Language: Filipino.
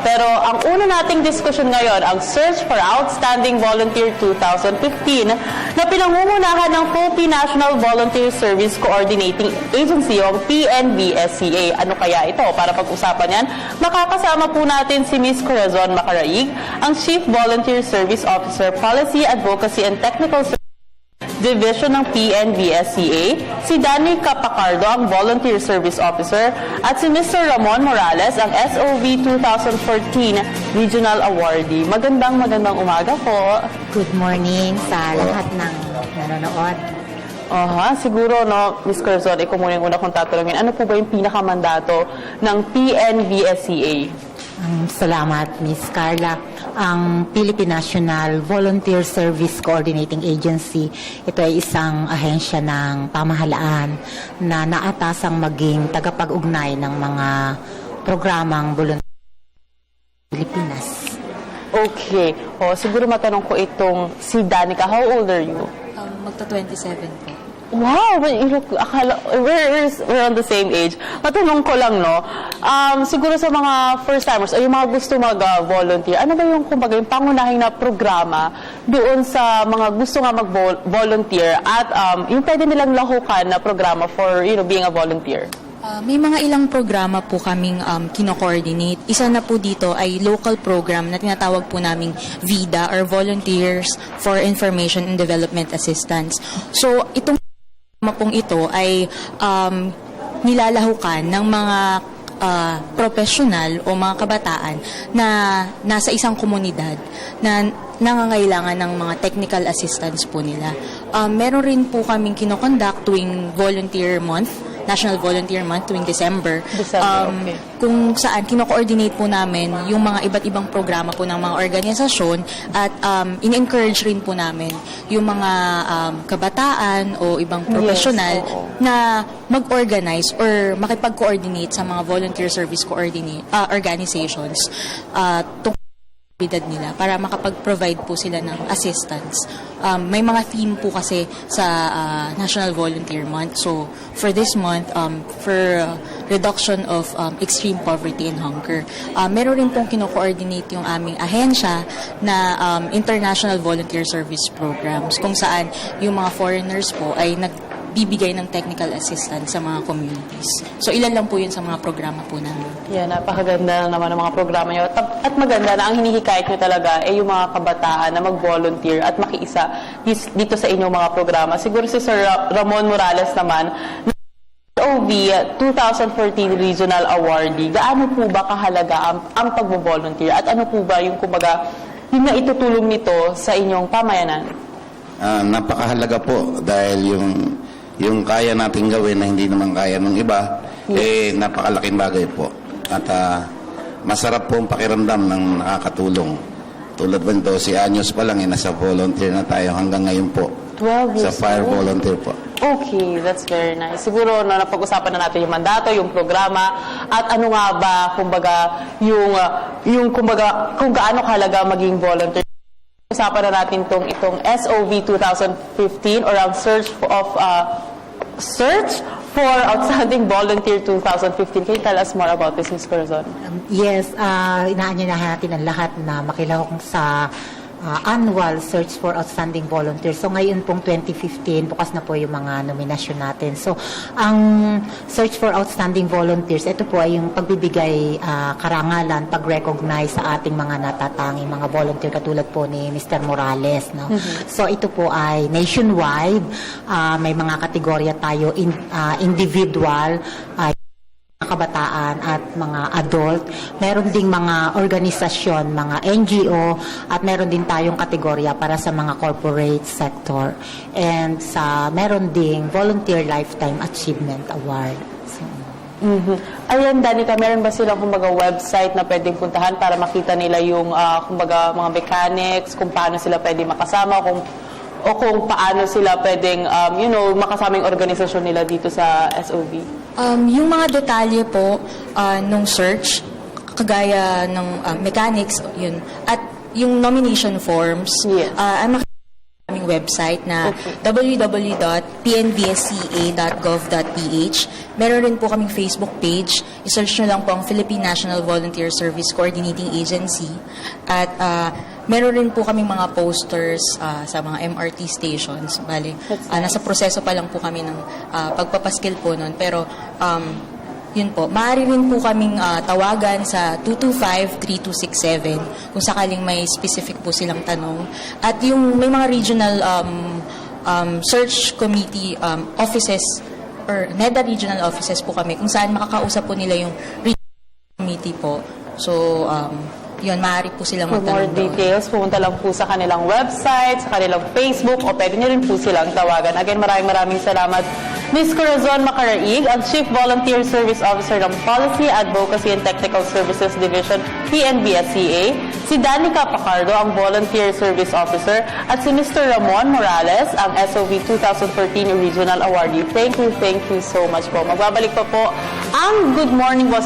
Pero ang una nating diskusyon ngayon, ang Search for Outstanding Volunteer 2015 na pinangungunahan ng Philippine National Volunteer Service Coordinating Agency o PNVSCA. Ano kaya ito? Para pag-usapan yan, makakasama po natin si Ms. Corazon Macaraig, ang Chief Volunteer Service Officer, Policy, Advocacy and Technical Service Division ng PNVSCA, si Danny Capacardo, ang Volunteer Service Officer, at si Mr. Ramon Morales, ang SOV 2014 Regional Awardee. Magandang umaga po. Good morning sa lahat ng nanonood. Siguro, no, Ms. Corazon, ikaw muna yung una kong tatanungin. Ano po ba yung pinakamandato ng PNVSCA? Salamat, Ms. Carla. Ang Philippine National Volunteer Service Coordinating Agency, ito ay isang ahensya ng pamahalaan na naatasang maging tagapag-ugnay ng mga programang volunteer sa Pilipinas. Okay. Siguro matanong ko itong si Danica. How old are you? Magta-27 po. Wow! We're on the same age. Matanong ko lang, no? Siguro sa mga first-timers, ay yung mga gusto mag-volunteer, ano ba yung, kumbaga, yung pangunahing na programa doon sa mga gusto nga mag-volunteer at yung pwede nilang lahukan na programa for, being a volunteer? May mga ilang programa po kaming kino-coordinate. Isa na po dito ay local program na tinatawag po naming VIDA or Volunteers for Information and Development Assistance. So, itong pong ito ay nilalahukan ng mga professional o mga kabataan na nasa isang komunidad na nangangailangan ng mga technical assistance po nila. Meron rin po kaming kinoconduct tuwing Volunteer Month, National Volunteer Month tuwing December. Okay. Kung saan kino-coordinate po namin yung mga iba't ibang programa po ng mga organisasyon at in-encourage rin po namin yung mga kabataan o ibang professional na mag-organize or makipag-coordinate sa mga volunteer service organizations nila para makapag-provide po sila ng assistance. May mga theme po kasi sa National Volunteer Month. So, for this month, for reduction of extreme poverty and hunger, meron rin pong kino-coordinate yung aming ahensya na International Volunteer Service Programs kung saan yung mga foreigners po ay nagbibigay ng technical assistance sa mga communities. So, ilan lang po yun sa mga programa po namin. Yeah, napakaganda naman ng mga programa nyo. At maganda na ang hinihikayat nyo talaga ay yung mga kabataan na mag-volunteer at makiisa dito sa inyong mga programa. Siguro si Sir Ramon Morales naman, OV 2014 Regional Awardee, gaano po ba kahalaga ang pag-volunteer? At ano po ba yung, kumbaga, yung naitutulong nito sa inyong pamayanan? Napakahalaga po dahil yung kaya nating gawin na hindi naman kaya ng iba, napakalaking bagay po. At masarap po ang pakiramdam ng nakakatulong. Tulad po nito, si Anyos pa lang, nasa volunteer na tayo hanggang ngayon po. 12 years sa fire volunteer po. Okay, that's very nice. Siguro napag-usapan na natin yung mandato, yung programa, at ano nga ba, kumbaga, yung kumbaga, kung gaano kahalaga maging volunteer. Usapan na natin itong SOV 2015 or ang Search for Outstanding Volunteer 2015. Can you tell us more about this, Ms. Corazon? Yes, inaanyayahan natin ang lahat na makilahok sa annual Search for Outstanding Volunteers. So ngayon pong 2015, bukas na po yung mga nominasyon natin. So ang Search for Outstanding Volunteers, ito po ay yung pagbibigay karangalan, pag-recognize sa ating mga natatanging mga volunteer katulad po ni Mr. Morales. No? So ito po ay nationwide. May mga kategorya tayo, individual, kabataan at mga adult. Meron ding mga organisasyon, mga NGO, at meron din tayong kategorya para sa mga corporate sector. And meron ding Volunteer Lifetime Achievement Award. So, Ayan, Danica, meron ba silang kumbaga website na pwedeng puntahan para makita nila yung kumbaga mga mechanics, kung paano sila pwedeng makasama, kung paano sila pwedeng makasama yung organisasyon nila dito sa SOV? Yung mga detalye po nung search, kagaya ng mechanics, yun, at yung nomination forms, yes. Ang aming website na www.pnvsca.gov.ph. pnvsca.gov.ph. Meron rin po kaming Facebook page. I-search nyo lang po ang Philippine National Volunteer Service Coordinating Agency. At meron rin po kaming mga posters sa mga MRT stations. Bale, nasa proseso pa lang po kami ng pagpapaskil po nun. Pero yun po, maaari rin po kaming tawagan sa 225-3267 kung sakaling may specific po silang tanong. At yung may mga regional search committee offices or NEDA regional offices po kami kung saan makakausap po nila yung regional committee po. So, yun, maaari po silang For more magtanong doon. details, pumunta lang po sa kanilang website, sa kanilang Facebook, o pwede nyo rin po silang tawagan. Again, maraming salamat. Ms. Corazon Macaraig, ang Chief Volunteer Service Officer ng Policy, Advocacy and Technical Services Division, PNVSCA. Si Danica Pacardo, ang Volunteer Service Officer. At si Mr. Ramon Morales, ang SOV 2014 Regional Awardee. Thank you so much po. Magbabalik pa po ang Good Morning Boss